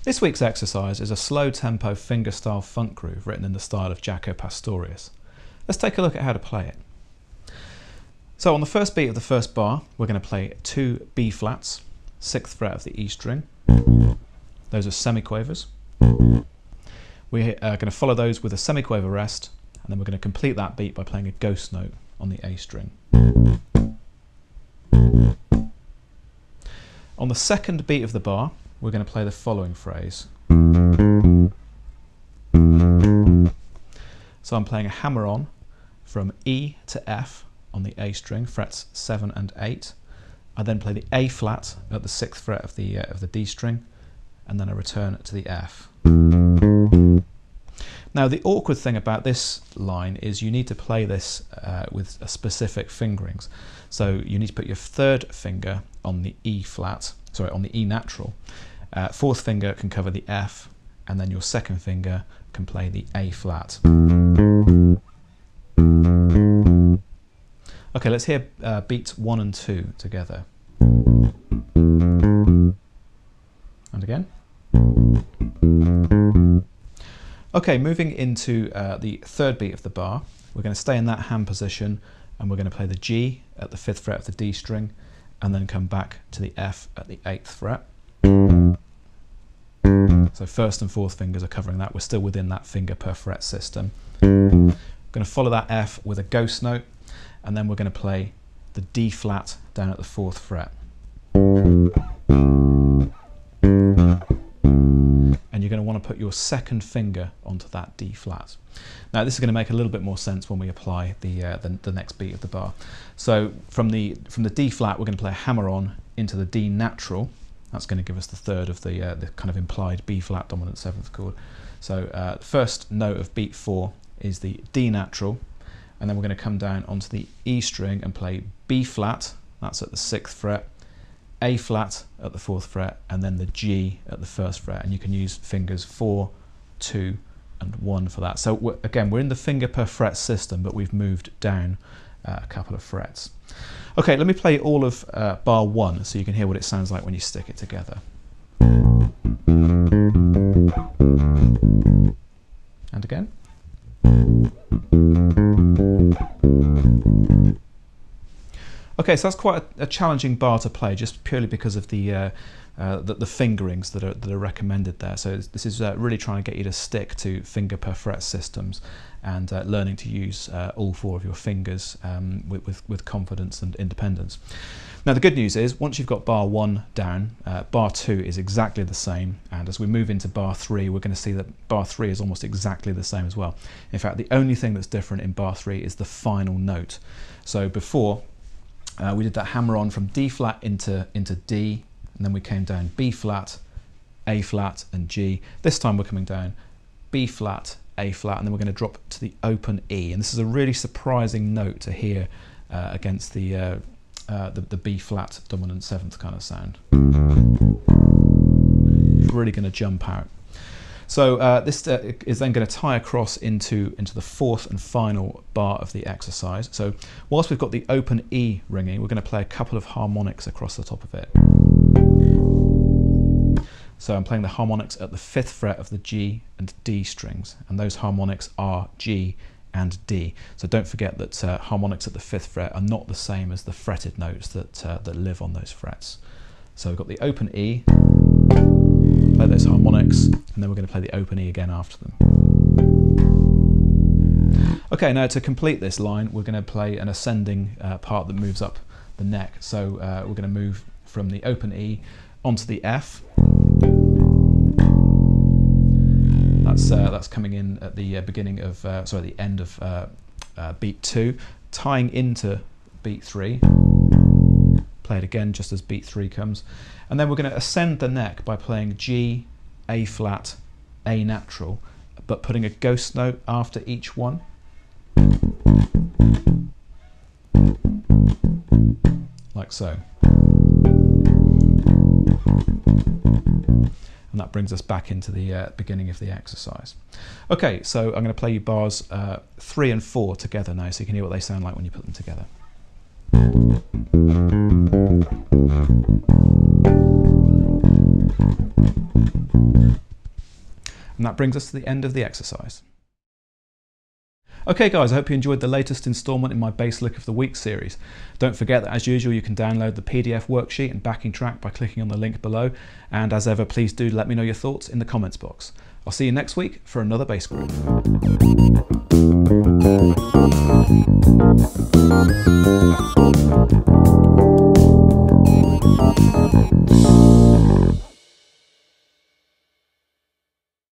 This week's exercise is a slow tempo fingerstyle funk groove written in the style of Jaco Pastorius. Let's take a look at how to play it. So on the first beat of the first bar, we're going to play 2 B flats, 6th fret of the E string. Those are semiquavers. We're going to follow those with a semiquaver rest, and then we're going to complete that beat by playing a ghost note on the A string. On the second beat of the bar, we're going to play the following phrase. So I'm playing a hammer-on from E to F on the A string, frets 7 and 8. I then play the A flat at the 6th fret of the D string, and then I return to the F. Now the awkward thing about this line is you need to play this with specific fingerings. So you need to put your third finger on the E flat, sorry, on the E natural. Fourth finger can cover the F, and then your second finger can play the A flat. Okay, let's hear beats 1 and 2 together. And again. Okay, moving into the third beat of the bar, we're going to stay in that hand position, and we're going to play the G at the 5th fret of the D string, and then come back to the F at the 8th fret. So first and fourth fingers are covering that. We're still within that finger per fret system. We're going to follow that F with a ghost note, and then we're going to play the D flat down at the 4th fret. And you're going to want to put your second finger onto that D flat. Now this is going to make a little bit more sense when we apply the next beat of the bar. So from the D flat, we're going to play a hammer-on into the D natural. That's going to give us the third of the kind of implied B flat dominant 7th chord. So the first note of beat 4 is the D natural, and then we're going to come down onto the E string and play B flat, that's at the 6th fret, A flat at the 4th fret, and then the G at the 1st fret. And you can use fingers 4, 2 and 1 for that. So again, we're in the finger per fret system, but we've moved down a couple of frets. Okay, let me play all of bar 1 so you can hear what it sounds like when you stick it together. And again. Okay, so that's quite a challenging bar to play, just purely because of the fingerings that are recommended there. So this is really trying to get you to stick to finger per fret systems, and learning to use all 4 of your fingers with confidence and independence. Now the good news is, once you've got bar 1 down, bar 2 is exactly the same, and as we move into bar 3, we're going to see that bar 3 is almost exactly the same as well. In fact, the only thing that's different in bar 3 is the final note. So before, we did that hammer-on from D flat into D, and then we came down B flat, A flat and G. This time we're coming down B flat, A flat, and then we're going to drop to the open E. And this is a really surprising note to hear against the B flat dominant 7th kind of sound. It's really going to jump out. So this is then going to tie across into the 4th and final bar of the exercise. So whilst we've got the open E ringing, we're going to play a couple of harmonics across the top of it. So I'm playing the harmonics at the 5th fret of the G and D strings, and those harmonics are G and D. So don't forget that harmonics at the 5th fret are not the same as the fretted notes that live on those frets. So we've got the open E, play those harmonics, and then we're going to play the open E again after them. Okay, now to complete this line, we're going to play an ascending part that moves up the neck. So we're going to move from the open E onto the F. That's coming in at the beginning of, the end of beat 2, tying into beat 3. Play it again just as beat 3 comes, and then we're going to ascend the neck by playing G, A flat, A natural but putting a ghost note after each one. Like so. And that brings us back into the beginning of the exercise. Okay, so I'm going to play you bars 3 and 4 together now, so you can hear what they sound like when you put them together. And that brings us to the end of the exercise. Okay guys, I hope you enjoyed the latest instalment in my Bass Lick of the Week series. Don't forget that as usual you can download the PDF worksheet and backing track by clicking on the link below, and as ever please do let me know your thoughts in the comments box. I'll see you next week for another bass groove.